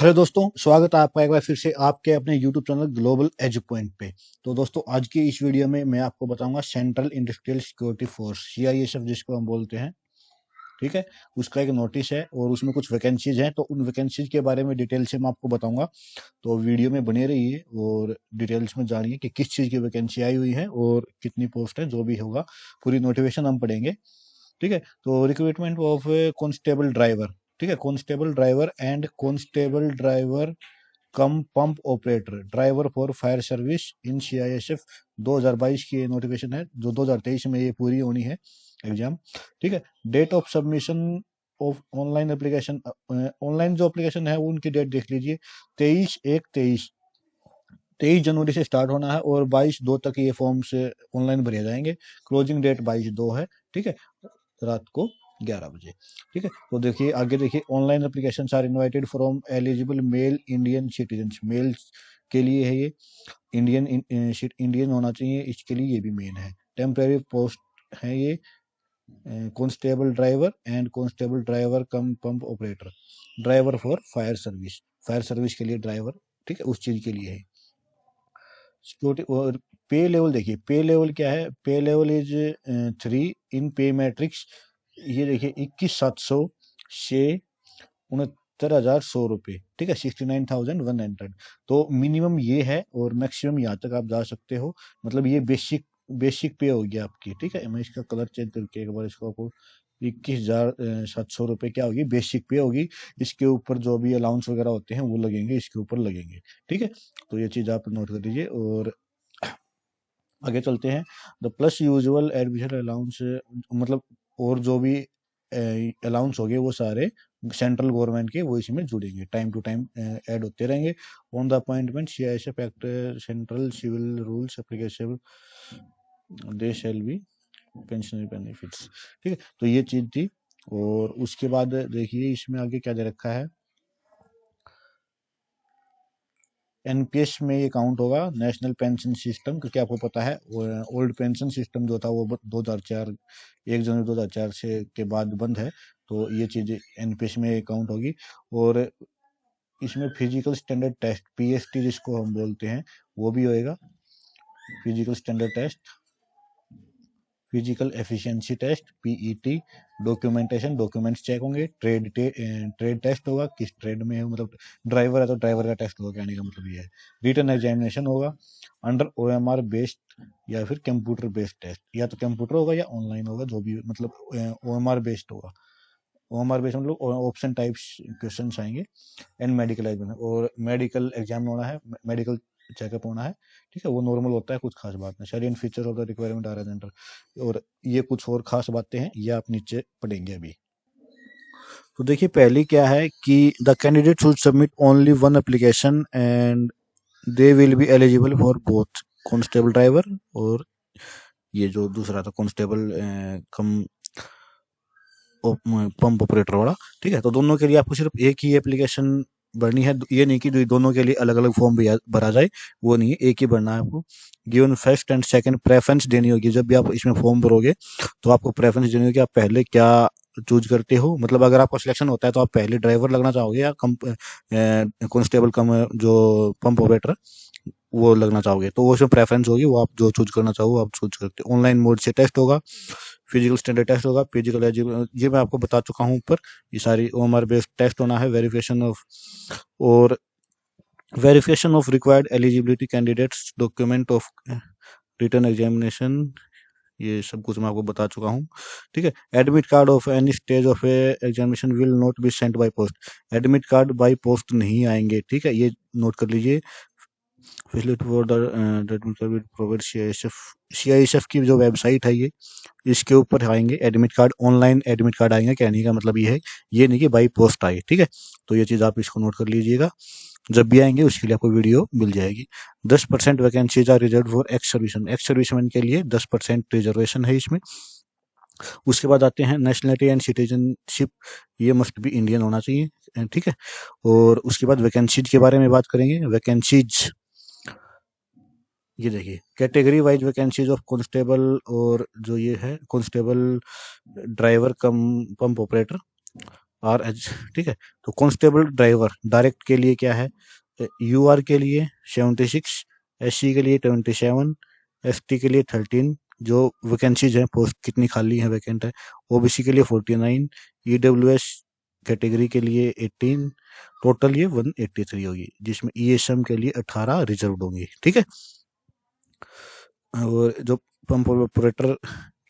Hello दोस्तों, स्वागत है आपका एक बार फिर से आपके अपने YouTube channel global edge point पे। तो दोस्तों, आज की इस वीडियो में मैं आपको बताऊंगा central industrial security force CISF जिसको हम बोलते हैं। ठीक है, उसका एक नोटिस है और उसमें कुछ वैकेंसीज हैं, तो उन वैकेंसीज के बारे में डिटेल से मैं आपको बताऊंगा। तो वीडियो में बने रहिए और डिटेल्स में जानिए कि किस चीज़ की वैकेंसी आई हुई है और कितनी पोस्ट है। जो भी होगा पूरी नोटिफिकेशन हम पढ़ेंगे। ठीक है, तो रिक्रूटमेंट ऑफ कॉन्स्टेबल ड्राइवर। ठीक है, constable driver and constable driver come pump operator driver for fire service in CISF 2022 की नोटिफिकेशन है, जो 2023 में ये पूरी होनी है एग्जाम। ठीक है, date of submission of online application, online जो एप्लीकेशन है उनकी डेट देख लीजिए। 23/1/23 जनवरी से स्टार्ट होना है और 22/2 तक ये फॉर्म्स ऑनलाइन भरे जाएंगे। क्लोजिंग डेट 22/2 है। ठीक है, रात को 11 बजे। ठीक है, तो देखिए आगे देखिए, online application are invited from eligible male Indian citizen. Male के लिए है ये, इंडियन होना चाहिए, इसके लिए ये भी मेन है। टेम्परेरी पोस्ट है ये, constable driver and constable driver come pump operator driver for fire service. Fire service के लिए ड्राइवर, ठीक है, उस चीज के लिए है। सिक्योरिटी और पे लेवल देखिए, पे लेवल क्या है, पे लेवल इज 3 इन पे मैट्रिक्स। ये देखिए 21,700 से 69,100 रुपये। ठीक है, 69,100। तो मिनिमम ये है और मैक्सिमम यहाँ तक आप जा सकते हो। मतलब ये बेसिक बेसिक पे होगी आपकी। ठीक है, मैं इसका कलर चेंज करके एक बार इसको आपको 21,700 रुपये क्या होगी, बेसिक पे होगी। इसके ऊपर जो भी अलाउंस वगैरह होते हैं वो लगेंगे, इसके ऊपर लगेंगे। ठीक है, तो ये चीज आप नोट कर लीजिए और आगे चलते हैं। The plus usual admission allowance, मतलब और जो भी अलाउंस हो गए वो सारे सेंट्रल गवर्नमेंट के वो इसमें जुड़ेंगे, टाइम टू टाइम ऐड होते रहेंगे। On the appointment CISF act central civil rules application they shall be pensionary benefits. ठीक है, तो ये चीज थी। और उसके बाद देखिए इसमें आगे क्या दे रखा है। एनपीएस में ये काउंट होगा, नेशनल पेंशन सिस्टम, क्योंकि आपको पता है ओल्ड पेंशन सिस्टम जो था वो 2004 1 जनवरी 2004 से के बाद बंद है। तो ये चीज एनपीएस में काउंट होगी। और इसमें फिजिकल स्टैंडर्ड टेस्ट पीएसटी जिसको हम बोलते हैं वो भी होएगा। Physical standard test, physical efficiency test PET, documentation documents check होंगे। ट्रेड टेस्ट होगा, किस ट्रेड में है, मतलब ड्राइवर है तो ड्राइवर का टेस्ट होगा, कहने का मतलब ये है। रिटन एग्जामिनेशन होगा अंडर ओएमआर बेस्ड या फिर कंप्यूटर बेस्ड टेस्ट, या तो कंप्यूटर होगा या ऑनलाइन होगा, जो भी मतलब ओएमआर बेस्ड होगा। ओएमआर बेस्ड मतलब ऑप्शन टाइप्स क्वेश्चन आएंगे। एंड मेडिकल एग्जाम, और मेडिकल एग्जाम होना है, मेडिकल चेकअप होना है। ठीक है, वो नॉर्मल होता है, कुछ खास बात नहीं। शेरियन feature of the requirement are as under. और ये कुछ और खास बातें हैं, ये आप नीचे पढ़ेंगे अभी। तो देखिए पहली क्या है कि the candidate should submit only one application and they will be eligible for both constable driver और ये जो दूसरा था कॉन्स्टेबल कम पंप ऑपरेटर वाला। ठीक है, तो दोनों के लिए आपको सिर्फ एक ही एप्लीकेशन भरनी है। ये नहीं कि दोनों के लिए अलग अलग फॉर्म भी भरा जाए, वो नहीं है, एक ही भरना है आपको। Given first and second preference देनी होगी। जब भी आप इसमें फॉर्म भरोगे तो आपको प्रेफरेंस देनी होगी, आप पहले क्या चूज करते हो। मतलब अगर आपका सिलेक्शन होता है तो आप पहले ड्राइवर लगना चाहोगे या कांस्टेबल कम जो पंप ऑपरेटर वो लगना चाहोगे, तो वो उसमें प्रेफरेंस होगी, वो आप जो चूज करना चाहो आप चूज करते हो। ऑनलाइन मोड से टेस्ट होगा, फिजिकल स्टैंडर्ड टेस्ट होगा, फिजिकल एलिजिबल ये मैं आपको बता चुका हूँ ऊपर। ये सारी ओएमआर बेस्ड टेस्ट होना है। वेरिफिकेशन ऑफ और verification of required eligibility candidates document of return examination, ये सब कुछ मैं आपको बता चुका हूँ। ठीक है, admit card of any stage of examination will not be sent by post. Admit card by post नहीं आएंगे। ठीक है, ये नोट कर लीजिए। Facility for the admit card will provide CISF की जो वेबसाइट है ये, इसके ऊपर आएंगे admit card, online admit card आएंगे। कहने का मतलब ये है, ये नहीं कि बाई पोस्ट आए। ठीक है, तो ये चीज़ आप इसको नोट कर लीजिएगा, जब भी आएंगे उसके लिए आपको वीडियो मिल जाएगी। 10% vacancies are reserve for ex serviceman. Ex serviceman के लिए 10% रिजर्वेशन है इसमें। उसके बाद आते हैं नेशनलिटी एंड सिटीजनशिप, ये मस्ट बी इंडियन होना चाहिए। ठीक है, और उसके बाद वैकेंसीज के बारे में बात करेंगे। वैकेंसीज ये देखिए, category wise vacancies of constable और जो ये है कांस्टेबल ड्राइवर कम पंप ऑपरेटर RH, ठीक है। तो कांस्टेबल ड्राइवर डायरेक्ट के लिए क्या है, UR के लिए 76, SC के लिए 27, ST के लिए 13, जो वैकेंसीज है, पोस्ट कितनी खाली है, वैकेंट है, OBC के लिए 49, EWS कैटेगरी के लिए 18, टोटल ये 183 होगी, जिसमें ESM के लिए 18 रिजर्व होंगी, ठीक है। और जो पंप ऑपरेटर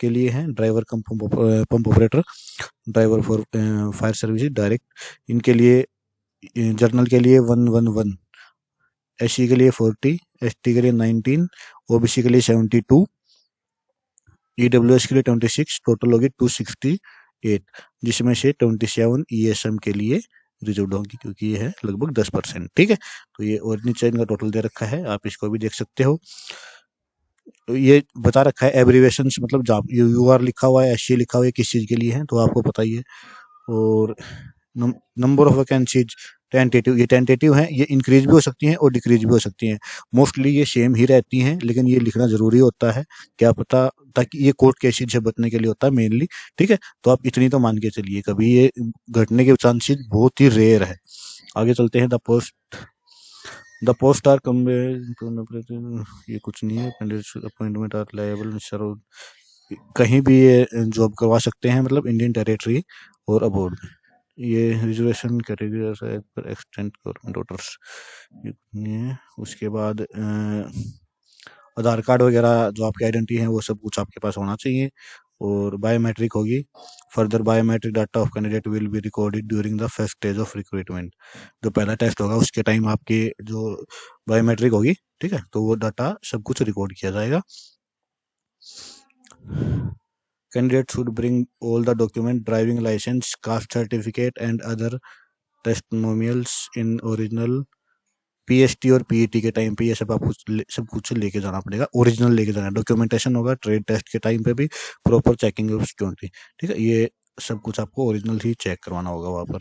के लिए है, driver come pump operator, driver for fire service direct, इनके लिए जर्नल के लिए 111, SC के लिए 40, ST के लिए 19, OBC के लिए 72, EWS के लिए 26, टोटल होगी 268, जिसमें से 27 ESM के लिए रिजर्व होंगी, क्योंकि ये है लगभग 10%, ठीक है। तो ये और नीचे इनका टोटल दे रखा है, आप इसको भी देख सकते हो। तो ये बता रखा है एब्रीवेशन, मतलब जहाँ UR लिखा हुआ है, SC लिखा हुआ है, किस चीज़ के लिए है, तो आपको पता ही है। और नंबर ऑफ वैकेंसीज टेंटेटिव, ये टेंटेटिव हैं, ये इंक्रीज भी हो सकती हैं और डिक्रीज भी हो सकती हैं, मोस्टली ये सेम ही रहती हैं, लेकिन ये लिखना जरूरी होता है, क्या पता, ताकि ये कोर्ट केसेज से बचने के लिए होता है मेनली, ठीक है। तो आप इतनी तो मान के चलिए, कभी ये घटने के चांसेस बहुत ही रेयर है। आगे चलते हैं। द पोस्ट आर कम, ये कुछ नहीं है, अपॉइंटमेंट आर लायबल सर्व, कहीं भी ये जॉब करवा सकते हैं, मतलब इंडियन टेरिटरी और अबॉर्ड में। ये रिजर्वेशन कैटेगरी पर एक्सटेंड गवर्नमेंट ऑर्डर्स, ये उसके बाद आधार कार्ड वगैरह जो आपकी आइडेंटिटी है वो सब कुछ आपके पास होना चाहिए, और बायोमेट्रिक होगी। Further biometric data of candidate will be recorded during the first stage of recruitment, जो पहला टेस्ट होगा उसके टाइम आपकी जो बायोमेट्रिक होगी, ठीक है, तो वो डाटा सब कुछ रिकॉर्ड किया जाएगा। Candidate should bring all the document, driving license, caste certificate and other testimonials in original। PST और PET के टाइम पे ये सब आपको सब कुछ लेके जाना पड़ेगा, ओरिजिनल लेके जाना, डॉक्यूमेंटेशन होगा, ट्रेड टेस्ट के टाइम पे भी प्रॉपर चेकिंग ऑफ सिक्योरिटी, ठीक है, ये सब कुछ आपको ओरिजिनल ही चेक करवाना होगा वहाँ पर,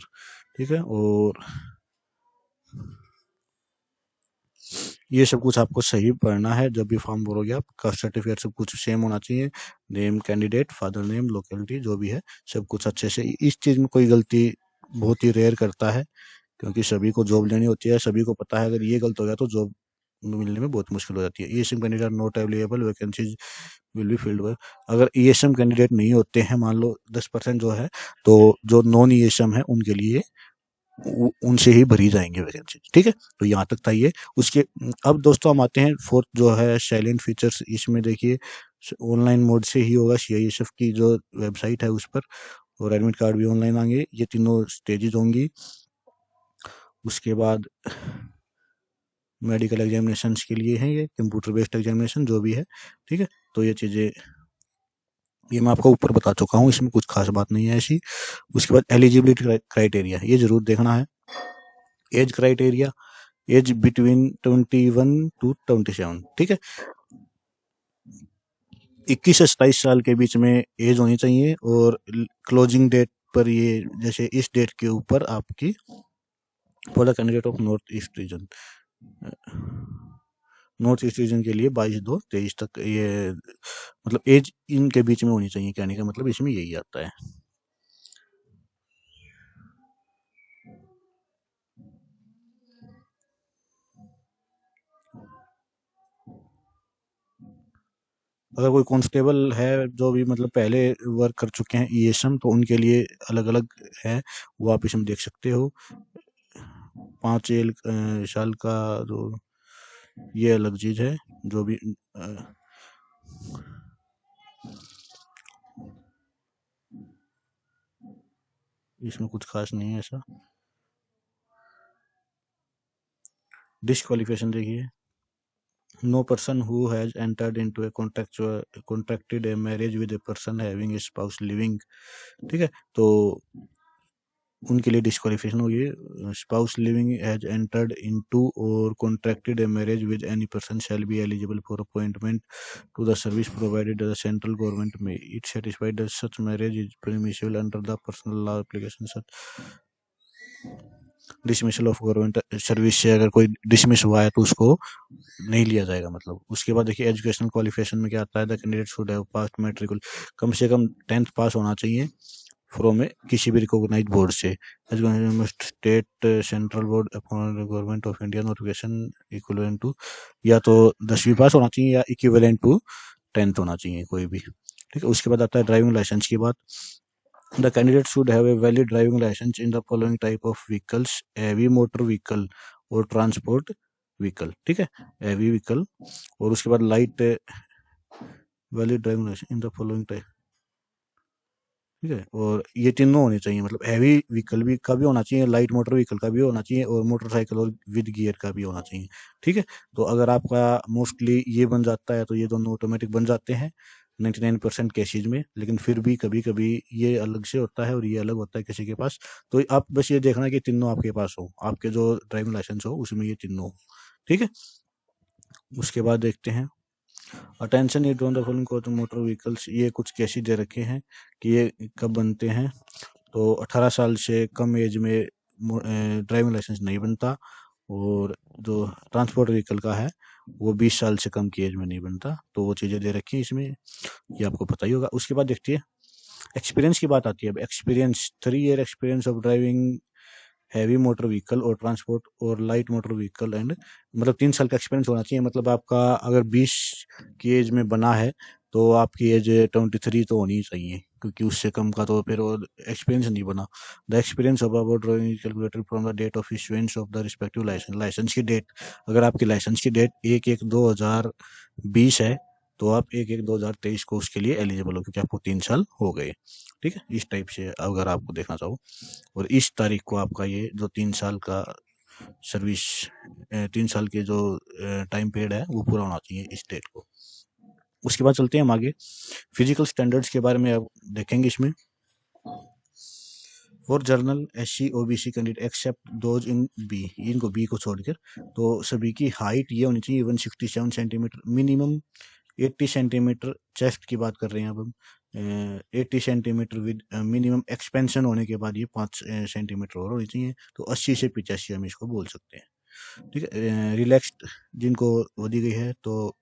ठीक है। और ये सब कुछ आपको सही पढ़ना है जब भी फॉर्म भरोगे आप, कास्ट सर्टिफिकेट सब कुछ सेम होना चाहिए, name candidate, father name, locality जो भी है सब कुछ अच्छे से। इस चीज़ में कोई गलती बहुत ही रेयर करता है, क्योंकि सभी को जॉब लेनी होती है, सभी को पता है अगर ये गलत हो गया तो जॉब मिलने में बहुत मुश्किल हो जाती है। ESM candidate not available, vacancies will be filled. अगर ESM कैंडिडेट नहीं होते हैं, मान लो 10% जो है, तो जो नॉन ESM है उनके लिए उनसे ही भरी जाएंगे वैकेंसी, ठीक है। तो यहाँ तक था ये। उसके अब दोस्तों हम आते हैं फोर्थ जो है साइलेंट फीचर्स। इसमें देखिए ऑनलाइन मोड से ही होगा, CISF की जो वेबसाइट है उस पर, और एडमिट कार्ड भी ऑनलाइन आएंगे, ये तीनों स्टेजेज होंगी। उसके बाद मेडिकल एग्जामिनेशन के लिए है, ये कंप्यूटर बेस्ड एग्जामिनेशन जो भी है, ठीक है। तो ये चीज़ें ये मैं आपको ऊपर बता चुका हूँ, इसमें कुछ खास बात नहीं है ऐसी। उसके बाद एलिजिबिलिटी क्राइटेरिया, ये जरूर देखना है। Age criteria, age between 21 to 27, ठीक है, 21 से 27 साल के बीच में एज होनी चाहिए। और क्लोजिंग डेट पर ये जैसे इस डेट के ऊपर आपकी for the candidate of north east region के लिए 22/2/23 तक, ये मतलब एज इनके बीच में होनी चाहिए, कहने का मतलब इसमें यही आता है। अगर कोई कांस्टेबल है जो भी मतलब पहले वर्क कर चुके हैं ESM, तो उनके लिए अलग अलग है, वो आप इसमें देख सकते हो। 5 साल का जो ये अलग चीज है, जो भी इसमें कुछ खास नहीं है ऐसा। डिस्क्वालिफिकेशन देखिए, no person who has entered into a contracted a marriage with a person having a spouse living, ठीक है, तो उनके लिए डिस्क्वालिफिकेशन होगी। Spouse living has entered into or contracted a marriage with any person shall be eligible for appointment to the service provided the central government may it satisfied that such marriage is permissible under the personal law application. Such dismissal of government service से अगर कोई dismiss हुआ है तो उसको नहीं लिया जाएगा, मतलब। उसके बाद देखिए एजुकेशनल क्वालिफिकेशन में क्या आता है, the candidate should have passed matriculation, कम से कम 10th पास होना चाहिए फ्रॉम किसी भी रिकॉग्नाइज्ड बोर्ड से, state central board upon government of India notification equivalent to, या तो 10वीं पास होना चाहिए या इक्विवेलेंट टू 10th होना चाहिए कोई भी। ठीक है, उसके बाद आता है ड्राइविंग लाइसेंस की बात। The candidate should have a valid driving licence in the following type of vehicles, heavy motor vehicle और ट्रांसपोर्ट व्हीकल। ठीक है, हैवी व्हीकल, और उसके बाद light valid driving licence in the following type. ठीक है, और ये तीनों होने चाहिए, मतलब हैवी व्हीकल भी का भी होना चाहिए, लाइट मोटर व्हीकल का भी होना चाहिए, और मोटरसाइकिल और विद गियर का भी होना चाहिए। ठीक है, तो अगर आपका मोस्टली ये बन जाता है तो ये दोनों ऑटोमेटिक बन जाते हैं 99% केसेज में, लेकिन फिर भी कभी कभी ये अलग से होता है और ये अलग होता है किसी के पास। तो आप बस ये देखना कि तीनों आपके पास हो, आपके जो ड्राइविंग लाइसेंस हो उसमें ये तीनों हो। ठीक है, उसके बाद देखते हैं attention it on the following coach motor vehicles. ये कुछ केसेज दे रखे हैं कि ये कब बनते हैं। तो 18 साल से कम एज में ड्राइविंग लाइसेंस नहीं बनता, और जो ट्रांसपोर्ट व्हीकल का है वो 20 साल से कम की एज में नहीं बनता। तो वो चीज़ें दे रखी हैं इसमें, ये आपको पता ही होगा। उसके बाद देखिए एक्सपीरियंस की बात आती है। अब experience, 3 year experience of driving heavy motor vehicle और ट्रांसपोर्ट और लाइट मोटर व्हीकल एंड, मतलब 3 साल का एक्सपीरियंस होना चाहिए। मतलब आपका अगर 20 की एज में बना है तो आपकी एज 23 तो होनी ही चाहिए, क्योंकि उससे कम का तो फिर एक्सपीरियंस नहीं बना। The experience of about driving calculated from the date of issuance of the respective licence. Licence की डेट, अगर आपकी लाइसेंस की डेट 1/1/2020 है तो आप 1/1/2023 को उसके लिए एलिजिबल हो, क्योंकि आपको 3 साल हो गए। ठीक है, इस टाइप से अगर आपको देखना चाहो, और इस तारीख को आपका ये जो 3 साल का सर्विस, 3 साल के जो टाइम पीरियड है वो पूरा होना चाहिए इस डेट को। उसके बाद चलते हैं हम आगे, फिजिकल स्टैंडर्ड्स के बारे में अब देखेंगे इसमें। For general SC OBC candidate except those in B, इनको बी को छोड़कर, तो सभी की हाइट ये होनी चाहिए 167 सेंटीमीटर मिनिमम, 80 सेंटीमीटर चेस्ट की बात कर रहे हैं अब हम, 80 सेंटीमीटर विद मिनिमम एक्सपेंशन होने के बाद ये 5 सेंटीमीटर और होनी चाहिए, तो 80 से 85 हम इसको बोल सकते हैं। ठीक है, रिलैक्स्ड जिनको वो दी गई है, तो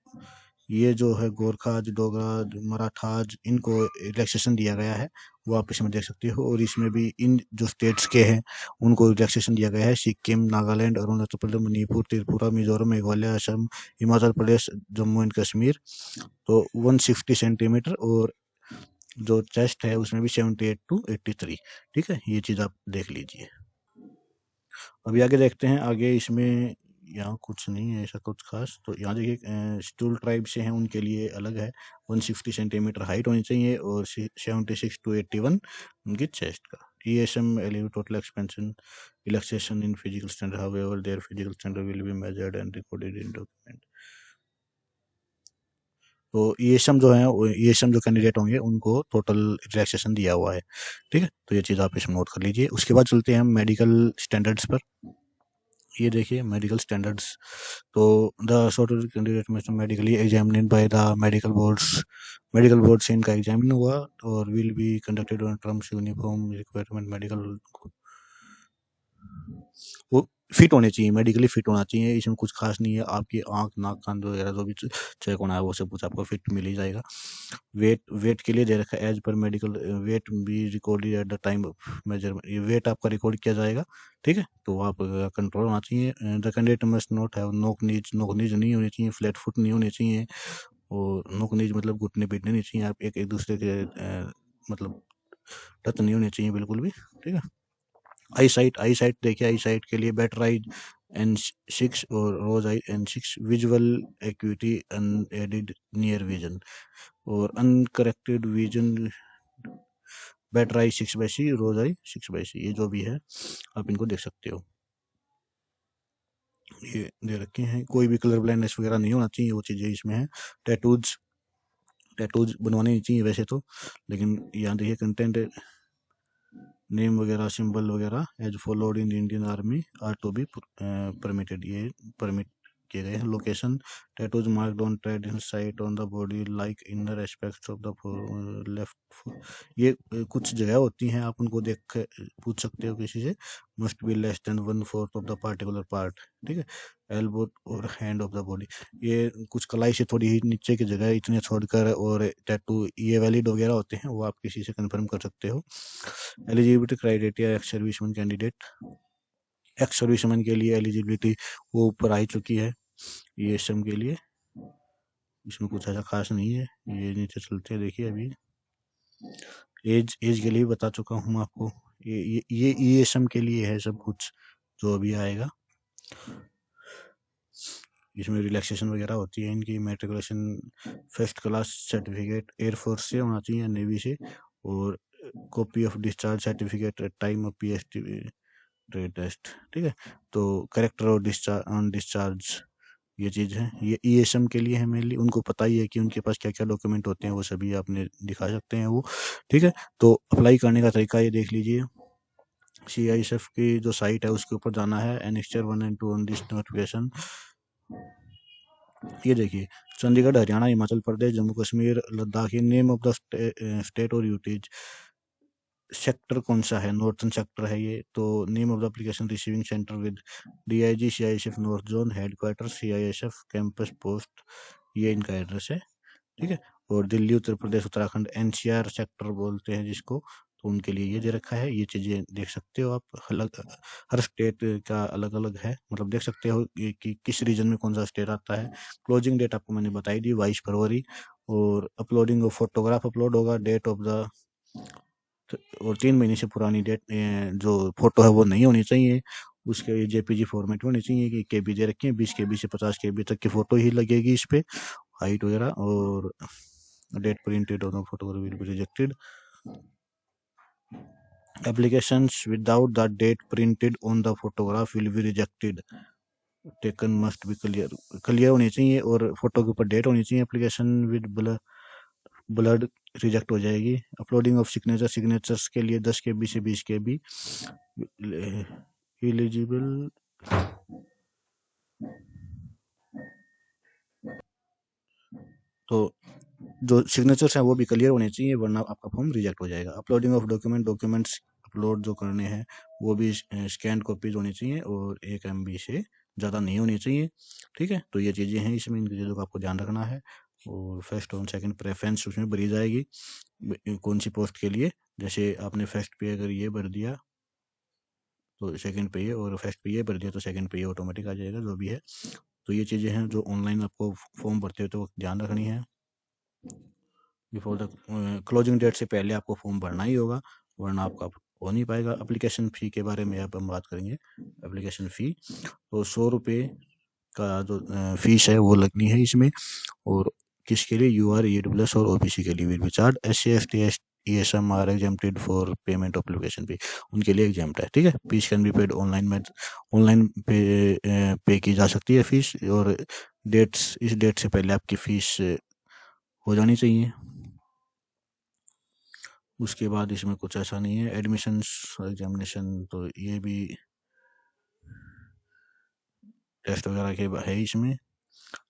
ये जो है गोरखाज, डोगरा, मराठाज, इनको रिलैक्सेशन दिया गया है, वो आप इसमें देख सकते हो। और इसमें भी इन जो स्टेट्स के हैं उनको रिलैक्सेशन दिया गया है, सिक्किम, नागालैंड, अरुणाचल प्रदेश, मणिपुर, त्रिपुरा, मिजोरम, मेघालय, असम, हिमाचल प्रदेश, जम्मू एंड कश्मीर, तो 160 सेंटीमीटर, और जो चेस्ट है उसमें भी 78 to 83। ठीक है, ये चीज़ आप देख लीजिए। अभी आगे देखते हैं, आगे इसमें यहाँ कुछ नहीं है ऐसा कुछ खास। तो यहाँ देखिए स्टूल ट्राइब से हैं उनके लिए अलग है, 160 सेंटीमीटर हाइट होनी चाहिए और 76 to 81 उनकी चेस्ट का। ESM alive total expansion relaxation in physical standard, however their physical standard will be measured and recorded in document. तो ESM जो है, ESM जो कैंडिडेट होंगे उनको टोटल रिलैक्सेशन दिया हुआ है। ठीक है, तो ये चीज़ आप इसमें नोट कर लीजिए। उसके बाद चलते हैं हम मेडिकल स्टैंडर्ड्स पर। ये देखिए मेडिकल स्टैंडर्ड्स, तो द सॉर्ट कैंडिडेट में medically examined by the medical board से इनका एग्जामिन हुआ, और will be conducted on terms uniform requirement medical, वो फिट होने चाहिए, मेडिकली फिट होना चाहिए। इसमें कुछ खास नहीं है, आपकी आंख, नाक, कान वगैरह जो भी चेक होना है वो सब कुछ आपको फिट मिल ही जाएगा। वेट के लिए दे रखा है एज पर मेडिकल, वेट भी recorded at the time of measurement, ये वेट आपका रिकॉर्ड किया जाएगा। ठीक है, तो आप कंट्रोल होना चाहिए। The candidate must not have नोक नीज नहीं होनी चाहिए, फ्लैट फुट नहीं होने चाहिए, और नोक नीज मतलब घुटने पीटने नहीं चाहिए, आप एक एक दूसरे के मतलब टच नहीं होने चाहिए बिल्कुल भी। ठीक है, आई साइट देखिए, आई साइट के लिए बेटर आई N6 और worse eye N6, visual acuity unaided near vision, और uncorrected vision better eye 6/C, worse eye 6/C, ये जो भी है आप इनको देख सकते हो। ये दे रखे हैं, कोई भी कलर ब्लाइंडनेस वगैरह नहीं होना चाहिए, वो चीज़ें इसमें है। टैटूज टैटूज बनवाने नहीं चाहिए वैसे तो, लेकिन यहाँ देखिए कंटेंट नेम वगैरह, सिंबल वगैरह as followed in Indian army are to be permitted, ये परमिट किए गए हैं। Location, tattoos marked on trade in site on the body like inner aspects of the left. ये कुछ जगह होती हैं, आप उनको देख के पूछ सकते हो किसी से। Must be less than 1/4 of the particular part, ठीक है। एल्बो और हैंड ऑफ द बॉडी, ये कुछ कलाई से थोड़ी ही नीचे की जगह इतने छोड़कर, और टैटू ये वैलिड वगैरह होते हैं, वो आप किसी से कंफर्म कर सकते हो। Eligibility criteria, ex serviceman candidate, x serviceman के लिए एलिजिबिलिटी वो ऊपर आ चुकी है ये सब के लिए, इसमें कुछ ऐसा खास नहीं है। ये नीचे चलते हैं, देखिए अभी एज एज के लिए बता चुका हूँ आपको। ये सम के लिए है सब कुछ जो अभी आएगा। इसमें रिलैक्सेशन वगैरह होती है इनकी। Matriculation first class certificate air force से होना चाहिए, नेवी से, और copy of discharge certificate at time of PST trade test, ठीक है। तो करेक्टर और डिस्चार्ज ऑन डिस्चार्ज ये चीज़ है, ये ईएसएम के लिए है मेनली। उनको पता ही है कि उनके पास क्या क्या डॉक्यूमेंट होते हैं, वो सभी आपने दिखा सकते हैं वो, ठीक है। तो अप्लाई करने का तरीका ये देख लीजिए। सीआईएसएफ की जो साइट है उसके ऊपर जाना है, annexure 1 and 2 on this notification. ये देखिए, चंडीगढ़, हरियाणा, हिमाचल प्रदेश, जम्मू कश्मीर, लद्दाख, ये नेम ऑफ द स्टेट और यूटीज। सेक्टर कौन सा है, नॉर्थन सेक्टर है ये। तो name of the application receiving centre with DIG CISF north zone headquarter CISF campus post, ये इनका एड्रेस है, ठीक है। और दिल्ली, उत्तर प्रदेश, उत्तराखंड, एनसीआर सेक्टर बोलते हैं जिसको, तो उनके लिए ये दे रखा है। ये चीज़ें देख सकते हो आप, अलग हर स्टेट का अलग अलग है, मतलब देख सकते हो कि किस रीजन में कौन सा स्टेट आता है। क्लोजिंग डेट आपको मैंने बताई दी, 22 फरवरी। और अपलोडिंग ऑफ फोटोग्राफ अपलोड होगा, डेट ऑफ द, और 3 महीने से पुरानी डेट जो फोटो है वो नहीं होनी चाहिए। उसके जेपीजी फॉर्मेट में होनी चाहिए, कि केबी दे रखे हैं 20 KB से 50 KB तक की फोटो ही लगेगी इस पे, हाइट वगैरह। और date printed on photograph will be rejected. Applications without the date printed on the photograph will be rejected. Taken must be clear, clear होनी चाहिए, और फोटो के ऊपर डेट होनी चाहिए। एप्लीकेशन विद ब्लड रिजेक्ट हो जाएगी। अपलोडिंग ऑफ सिग्नेचर, सिग्नेचर्स के लिए 10 KB से 20 KB एलिजिबल। तो जो सिग्नेचर्स हैं वो भी क्लियर होने चाहिए, वरना आपका फॉर्म रिजेक्ट हो जाएगा। अपलोडिंग ऑफ डॉक्यूमेंट्स अपलोड जो करने हैं वो भी स्कैन कॉपीज होनी चाहिए, और 1 MB से ज़्यादा नहीं होनी चाहिए, ठीक है। तो ये चीज़ें हैं इसमें, इन चीज़ों का आपको ध्यान रखना है। और फर्स्ट और सेकंड प्रेफरेंस उसमें भरी जाएगी कौन सी पोस्ट के लिए। जैसे आपने फर्स्ट पे अगर ये भर दिया तो सेकंड पे ये, और फर्स्ट पे ये भर दिया तो सेकंड पे ये ऑटोमेटिक आ जाएगा, जो भी है। तो ये चीज़ें हैं जो ऑनलाइन आपको फॉर्म भरते हो तो ध्यान रखनी है। बिफोर द क्लोजिंग डेट से पहले आपको फॉर्म भरना ही होगा, वरना आपका हो नहीं पाएगा। एप्लीकेशन फ़ी के बारे में अब हम बात करेंगे। एप्लीकेशन फ़ी तो 100 रुपये का जो फीस है वो लगनी है इसमें। और किसके लिए, UR EWS और OBC के लिए will be charge. SC ST ESM are exempted for payment of application fee, उनके लिए एग्जाम्प्ट है, ठीक है। Fees can be paid online में, ऑनलाइन पे की जा सकती है फीस। और डेट्स, इस डेट से पहले आपकी फ़ीस हो जानी चाहिए। उसके बाद इसमें कुछ ऐसा नहीं है। एडमिशन्स एग्जामिनेशन, तो ये भी टेस्ट वगैरह के है इसमें।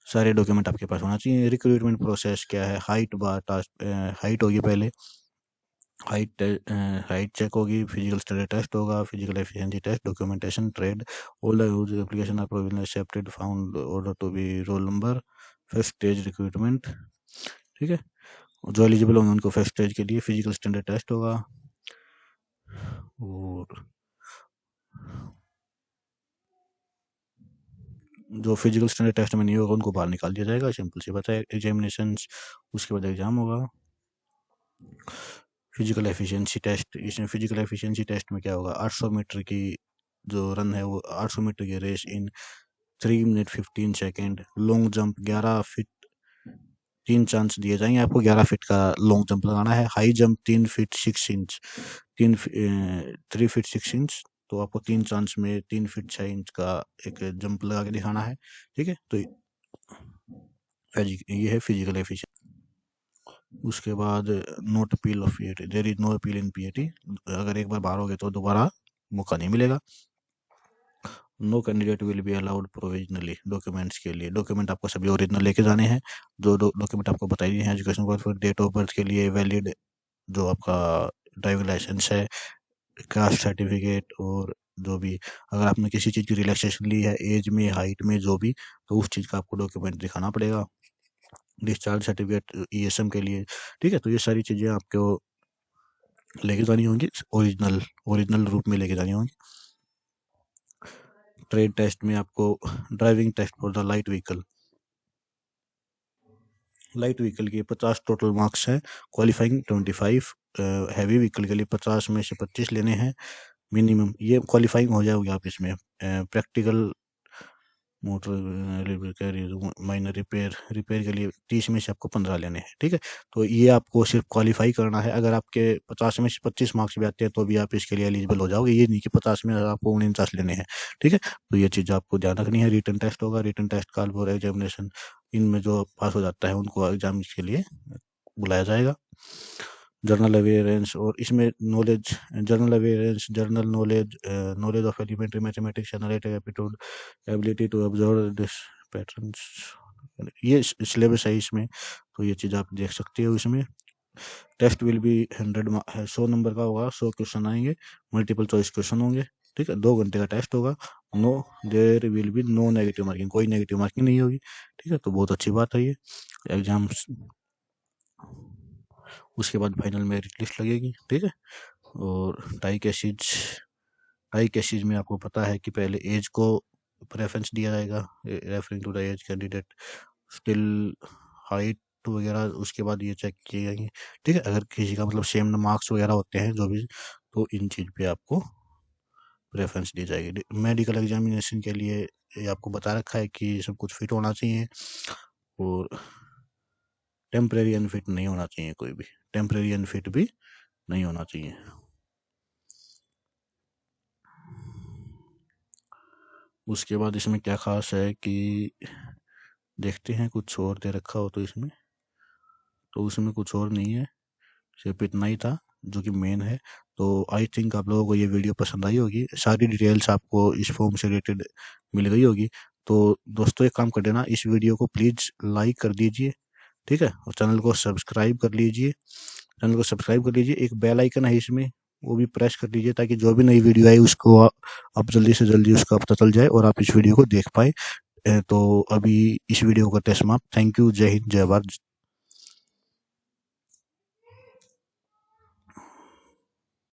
सारे डॉक्यूमेंट आपके पास होना चाहिए। रिक्रूटमेंट प्रोसेस क्या है, हाइट हाइट होगी पहले, हाइट चेक होगी, फिजिकल स्टडी टेस्ट होगा, physical efficiency test, documentation, trade, all the use application are provisionally accepted found order to be roll number. First stage recruitment, ठीक है। जो एलिजिबल होंगे उनको फर्स्ट स्टेज के लिए फिजिकल स्टैंडर्ड टेस्ट होगा। और जो फिजिकल स्टैंडर्ड टेस्ट में नहीं होगा उनको बाहर निकाल दिया जाएगा, सिंपल सी बात है। एग्जामिनेशन, उसके बाद एग्जाम होगा। फिजिकल एफिशिएंसी टेस्ट, इसमें फिजिकल एफिशिएंसी टेस्ट में क्या होगा, 800 मीटर की जो रन है वो 800 मीटर की race in 3 minute 15 second. Long jump 11 feet, 3 chance दिए जाएंगे आपको, 11 फीट का लॉन्ग जंप लगाना है। High jump 3 feet 6 inch, 3 feet 6 inch. तो आपको 3 चांस में 3 फीट 6 इंच का एक जंप लगा के दिखाना है, ठीक है। तो ये है फिजिकल एफिशिएंसी। उसके बाद note appeal of PAT, there is no appeal in PAT. अगर एक बार बाहर हो गए तो दोबारा मौका नहीं मिलेगा। No candidate will be allowed provisionally documents के लिए। डॉक्यूमेंट आपको सभी ओरिजिनल लेके जाने हैं। जो डॉक्यूमेंट आपको बताई दिए हैं, education qualification, date of birth के लिए वैलिड जो आपका ड्राइविंग लाइसेंस है, कास्ट सर्टिफिकेट, और जो भी अगर आपने किसी चीज़ की रिलैक्सेशन ली है एज में, हाइट में, जो भी, तो उस चीज़ का आपको डॉक्यूमेंट दिखाना पड़ेगा। डिस्चार्ज सर्टिफिकेट ईएसएम के लिए, ठीक है। तो ये सारी चीज़ें आपको लेके जानी होंगी, ओरिजिनल ओरिजिनल रूप में लेके जानी होंगी। ट्रेड टेस्ट में आपको driving test for the light vehicle, light vehicle के 50 टोटल मार्क्स हैं, क्वालिफाइंग 25, हैवी व्हीकल के लिए 50 में से 25 लेने हैं मिनिमम। ये क्वालिफाइंग हो जाओगे आप इसमें। प्रैक्टिकल मोटर माइनर रिपेयर के लिए 30 में से आपको 15 लेने हैं, ठीक है। तो ये आपको सिर्फ क्वालिफाई करना है। अगर आपके 50 में से 25 मार्क्स भी आते हैं तो भी आप इसके लिए एलिजिबल हो जाओगे। ये नहीं कि 50 में आपको 49 लेने हैं, ठीक है। तो ये चीज़ आपको ध्यान रखनी है। रिटन टेस्ट होगा, written test, call for examination, इनमें जो पास हो जाता है उनको एग्जाम के लिए बुलाया जाएगा। जर्नल अवेयरेंस, और इसमें knowledge, general awareness, general knowledge, knowledge of elementary mathematics, analytic aptitude, ability to observe this patterns, ये सिलेबस है इसमें। तो ये चीज़ आप देख सकते हो इसमें। टेस्ट विल बी 100 नंबर का होगा, 100 क्वेश्चन आएंगे, मल्टीपल चॉइस क्वेश्चन होंगे, ठीक है। 2 घंटे का टेस्ट होगा। No there will be no negative marking, कोई नेगेटिव मार्किंग नहीं होगी, ठीक है। तो बहुत अच्छी बात है ये एग्जाम। उसके बाद फाइनल मेरिट लिस्ट लगेगी, ठीक है। और टाई केसेज में आपको पता है कि पहले एज को प्रेफरेंस दिया जाएगा, referring to the age candidate, still, height वगैरह, उसके बाद ये चेक किए जाएंगे, ठीक है। अगर किसी का मतलब सेम मार्क्स वगैरह होते हैं जो भी, तो इन चीज़ पे आपको प्रेफरेंस दी जाएगी। मेडिकल एग्जामिनेशन के लिए ये आपको बता रखा है कि सब कुछ फिट होना चाहिए, और टेम्परेरी अनफिट नहीं होना चाहिए, कोई भी टेम्परेरी अनफिट भी नहीं होना चाहिए। उसके बाद इसमें क्या खास है कि देखते हैं, कुछ और दे रखा हो तो इसमें, तो उसमें कुछ और नहीं है, सिर्फ इतना ही था जो कि मेन है। तो आई थिंक आप लोगों को ये वीडियो पसंद आई होगी, सारी डिटेल्स आपको इस फॉर्म से रिलेटेड मिल गई होगी। तो दोस्तों एक काम कर देना, इस वीडियो को प्लीज़ लाइक कर दीजिए, ठीक है, और चैनल को सब्सक्राइब कर लीजिए। चैनल को सब्सक्राइब कर लीजिए, एक बेल आइकन है इसमें, वो भी प्रेस कर दीजिए, ताकि जो भी नई वीडियो आए उसको आप जल्दी से जल्दी उसका पता चल जाए और आप इस वीडियो को देख पाए। तो अभी इस वीडियो को करते हैं समाप्त। थैंक यू, जय हिंद, जय भारत।